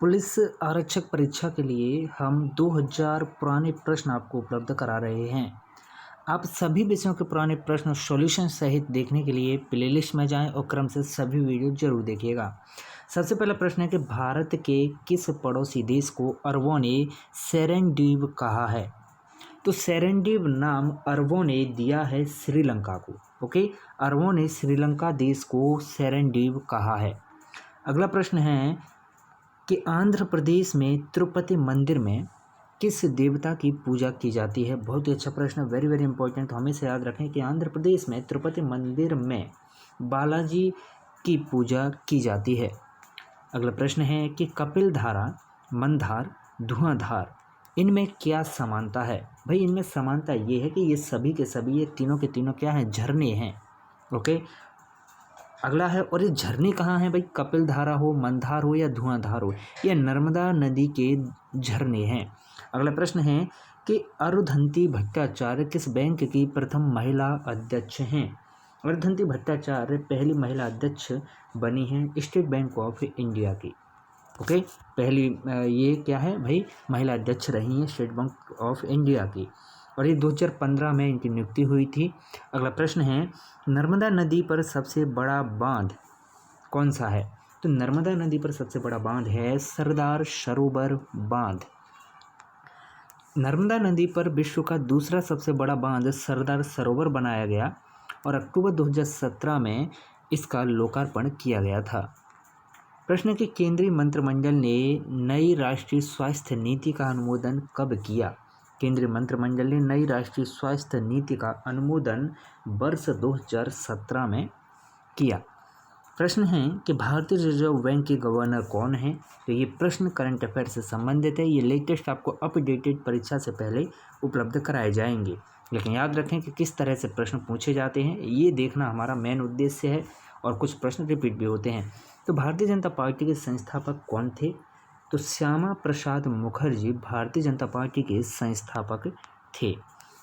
Police आरक्षक परीक्षा के लिए हम 2000 पुराने प्रश्न आपको उपलब्ध करा रहे हैं। आप सभी विषयों के पुराने प्रश्न सॉल्यूशन सहित देखने के लिए प्लेलिस्ट में जाएं और क्रम से सभी वीडियो जरूर देखिएगा। सबसे पहला प्रश्न है कि भारत के किस पड़ोसी देश को अरबों ने सेरेनडीव कहा है? तो सेरेनडीव नाम अरबों ने दिया है श्रीलंका को। ओके, अरबों ने श्रीलंका देश को सेरेनडीव कहा है। अगला प्रश्न है कि आंध्र प्रदेश में तिरुपति मंदिर में किस देवता की पूजा की जाती है? बहुत ही अच्छा प्रश्न, वेरी वेरी इंपॉर्टेंट। तो हमेशा याद रखें कि आंध्र प्रदेश में तिरुपति मंदिर में बालाजी की पूजा की जाती है। अगला प्रश्न है कि कपिल धारा, मंदार, धुआंधार, इनमें क्या समानता है? भाई इनमें समानता ये है कि ये सभी के सभी, ये तीनों के तीनों क्या हैं? झरने हैं। ओके, अगला है, और ये झरने कहाँ हैं भाई? कपिल धारा हो, मंदार हो या धुआंधार हो, ये नर्मदा नदी के झरने हैं। अगला प्रश्न है कि अरुंधति भट्टाचार्य किस बैंक की प्रथम महिला अध्यक्ष हैं? अरुंधति भट्टाचार्य पहली महिला अध्यक्ष बनी हैं स्टेट बैंक ऑफ इंडिया की। ओके, पहली ये क्या है भाई? महिला अध्यक्ष रही हैं स्टेट बैंक ऑफ इंडिया की, और ये 2015 में इनकी नियुक्ति हुई थी। अगला प्रश्न है, नर्मदा नदी पर सबसे बड़ा बांध कौन सा है? तो नर्मदा नदी पर सबसे बड़ा बांध है सरदार सरोवर बांध। नर्मदा नदी पर विश्व का दूसरा सबसे बड़ा बांध सरदार सरोवर बनाया गया और अक्टूबर 2017 में इसका लोकार्पण किया गया था। प्रश्न कि केंद्रीय मंत्रिमंडल ने नई राष्ट्रीय स्वास्थ्य नीति का अनुमोदन कब किया? केंद्रीय मंत्रिमंडल ने नई राष्ट्रीय स्वास्थ्य नीति का अनुमोदन वर्ष 2017 में किया। प्रश्न है कि भारतीय रिजर्व बैंक के गवर्नर कौन है? तो ये प्रश्न करंट अफेयर से संबंधित है। ये लेटेस्ट आपको अपडेटेड परीक्षा से पहले उपलब्ध कराए जाएंगे, लेकिन याद रखें कि किस तरह से प्रश्न पूछे जाते हैं ये देखना हमारा मेन उद्देश्य है, और कुछ प्रश्न रिपीट भी होते हैं। तो भारतीय जनता पार्टी के संस्थापक कौन थे? तो श्यामा प्रसाद मुखर्जी भारतीय जनता पार्टी के संस्थापक थे।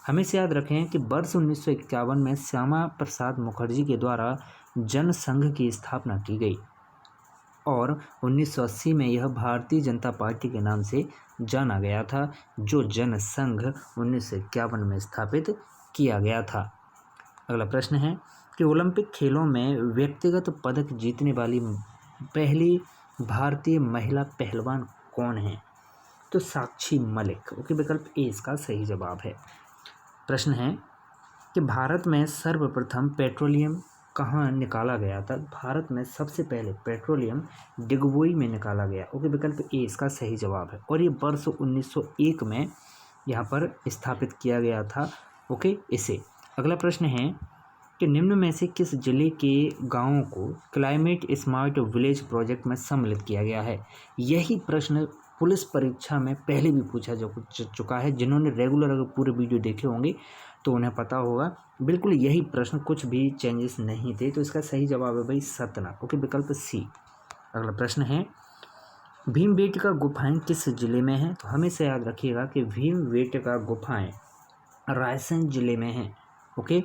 हमेशा याद रखें कि वर्ष 1951 में श्यामा प्रसाद मुखर्जी के द्वारा जनसंघ की स्थापना की गई और 1980 में यह भारतीय जनता पार्टी के नाम से जाना गया था, जो जनसंघ 1951 में स्थापित किया गया था। अगला प्रश्न है कि ओलंपिक खेलों में व्यक्तिगत पदक जीतने वाली पहली भारतीय महिला पहलवान कौन है? तो साक्षी मलिक। ओके, विकल्प ए इसका सही जवाब है। प्रश्न है कि भारत में सर्वप्रथम पेट्रोलियम कहाँ निकाला गया था? भारत में सबसे पहले पेट्रोलियम डिगबोई में निकाला गया। ओके, विकल्प ए इसका सही जवाब है, और ये वर्ष 1901 में यहाँ पर स्थापित किया गया था। ओके, इसे। अगला प्रश्न है कि निम्न में से किस जिले के गांवों को क्लाइमेट स्मार्ट विलेज प्रोजेक्ट में सम्मिलित किया गया है? यही प्रश्न पुलिस परीक्षा में पहले भी पूछा जा चुका है। जिन्होंने रेगुलर अगर पूरे वीडियो देखे होंगे तो उन्हें पता होगा, बिल्कुल यही प्रश्न, कुछ भी चेंजेस नहीं थे। तो इसका सही जवाब है भाई सतना। ओके, विकल्प सी। अगला प्रश्न है, भीमबेटका गुफाएं किस जिले में हैं? तो हमेशा याद रखिएगा कि भीमबेटका गुफाएं रायसेन जिले में हैं। ओके,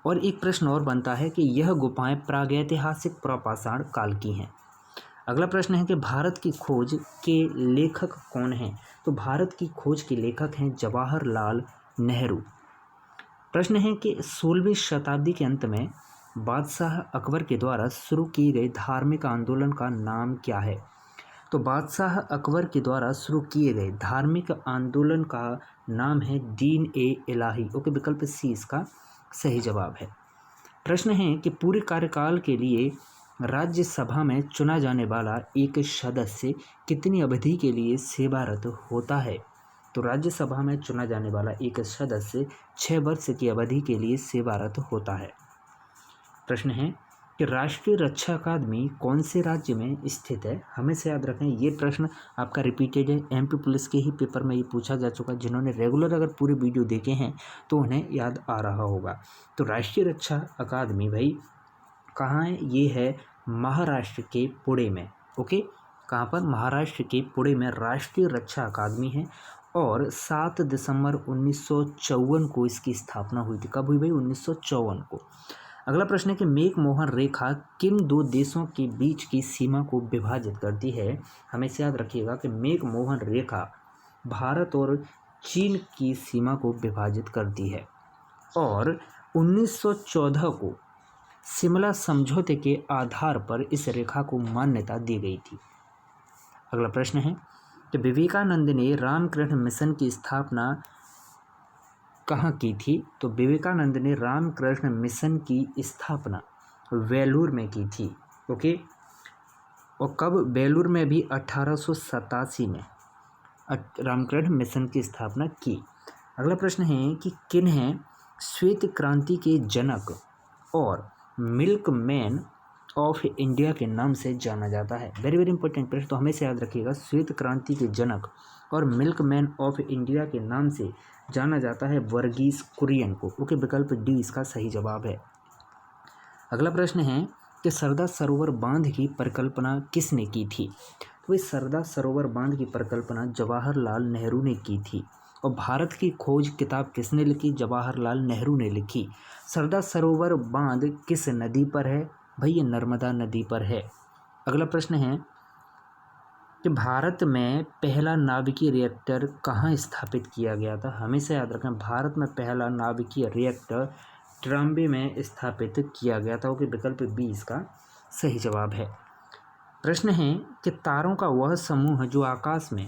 और एक प्रश्न और बनता है कि यह गुफाएं प्रागैतिहासिक पुरापाषाण काल की हैं। अगला प्रश्न है कि भारत की खोज के लेखक कौन हैं? तो भारत की खोज के लेखक हैं जवाहरलाल नेहरू। प्रश्न है कि 16वीं शताब्दी के अंत में बादशाह अकबर के द्वारा शुरू किए गए धार्मिक आंदोलन का नाम क्या है? तो बादशाह अकबर के द्वारा शुरू किए गए धार्मिक आंदोलन का नाम है दीन ए इलाही। ओके, विकल्प सी इसका सही जवाब है। प्रश्न है कि पूरे कार्यकाल के लिए राज्यसभा में चुना जाने वाला एक सदस्य कितनी अवधि के लिए सेवारत होता है? तो राज्यसभा में चुना जाने वाला एक सदस्य 6 वर्ष की अवधि के लिए सेवारत होता है। प्रश्न है कि राष्ट्रीय रक्षा अकादमी कौन से राज्य में स्थित है? हमेशा याद रखें ये प्रश्न आपका रिपीटेड है, एमपी पुलिस के ही पेपर में ये पूछा जा चुका है। जिन्होंने रेगुलर अगर पूरे वीडियो देखे हैं तो उन्हें याद आ रहा होगा। तो राष्ट्रीय रक्षा अकादमी भाई कहाँ है? ये है महाराष्ट्र के पुणे में। ओके, कहाँ पर? महाराष्ट्र के पुणे में राष्ट्रीय रक्षा अकादमी है, और 7 दिसंबर 1954 को इसकी स्थापना हुई थी। कब हुई भाई? 1954 को। अगला प्रश्न है कि मैक-मोहन रेखा किन दो देशों के बीच की सीमा को विभाजित करती है। हमेशा याद रखिएगा कि मैक-मोहन रेखा भारत और चीन की सीमा को विभाजित करती है और 1914 को शिमला समझौते के आधार पर इस रेखा को मान्यता दी गई थी। अगला प्रश्न है कि विवेकानंद ने रामकृष्ण मिशन की स्थापना कहाँ की थी। तो विवेकानंद ने रामकृष्ण मिशन की स्थापना वेलूर में की थी। ओके, और कब? वेलूर में भी 1887 में रामकृष्ण मिशन की स्थापना की। अगला प्रश्न है कि किन्हें श्वेत क्रांति के जनक और मिल्कमैन ऑफ इंडिया के नाम से जाना जाता है। वेरी वेरी इंपॉर्टेंट प्रश्न, तो हमेशा याद रखिएगा श्वेत क्रांति के जनक और मिल्कमैन ऑफ इंडिया के नाम से जाना जाता है वर्गीस कुरियन को। ओके, विकल्प डी इसका सही जवाब है। अगला प्रश्न है कि सरदार सरोवर बांध की परिकल्पना किसने की थी। तो इस सरदार सरोवर बांध की परिकल्पना जवाहरलाल नेहरू ने की थी। और भारत की खोज किताब किसने लिखी? जवाहरलाल नेहरू ने लिखी। सरदार सरोवर बांध किस नदी पर है? भाई ये नर्मदा नदी पर है। अगला प्रश्न है कि भारत में पहला नाभिकीय रिएक्टर कहाँ स्थापित किया गया था। हमेशा याद रखें, भारत में पहला नाभिकीय रिएक्टर ट्राम्बे में स्थापित किया गया था। ओके, विकल्प बी इसका सही जवाब है। प्रश्न है कि तारों का वह समूह जो आकाश में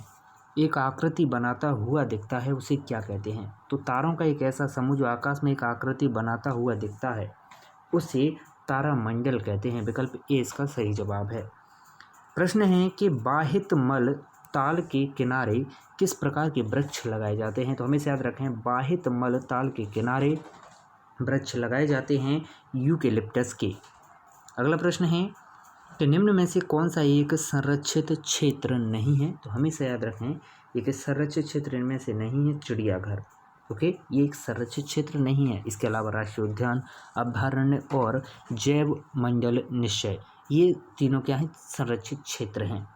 एक आकृति बनाता हुआ दिखता है उसे क्या कहते हैं। तो तारों का एक ऐसा समूह जो आकाश में एक आकृति बनाता हुआ दिखता है उसे तारामंडल कहते हैं। विकल्प ए इसका सही जवाब है। प्रश्न है कि बाहितमल ताल के किनारे किस प्रकार के वृक्ष लगाए जाते हैं। तो हमेशा याद रखें, बाहितमल ताल के किनारे वृक्ष लगाए जाते हैं यूकेलिप्टस के। अगला प्रश्न है कि निम्न में से कौन सा एक संरक्षित क्षेत्र नहीं है। तो हमेशा याद रखें, एक संरक्षित क्षेत्र इनमें से नहीं है चिड़ियाघर। ओके, ये एक संरक्षित क्षेत्र नहीं है। इसके अलावा राष्ट्रीय उद्यान, अभयारण्य और जैव मंडल निश्चय, ये तीनों क्या हैं? संरक्षित क्षेत्र हैं।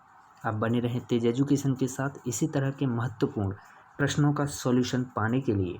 आप बने रहें तेज एजुकेशन के साथ। इसी तरह के महत्वपूर्ण प्रश्नों का सॉल्यूशन पाने के लिए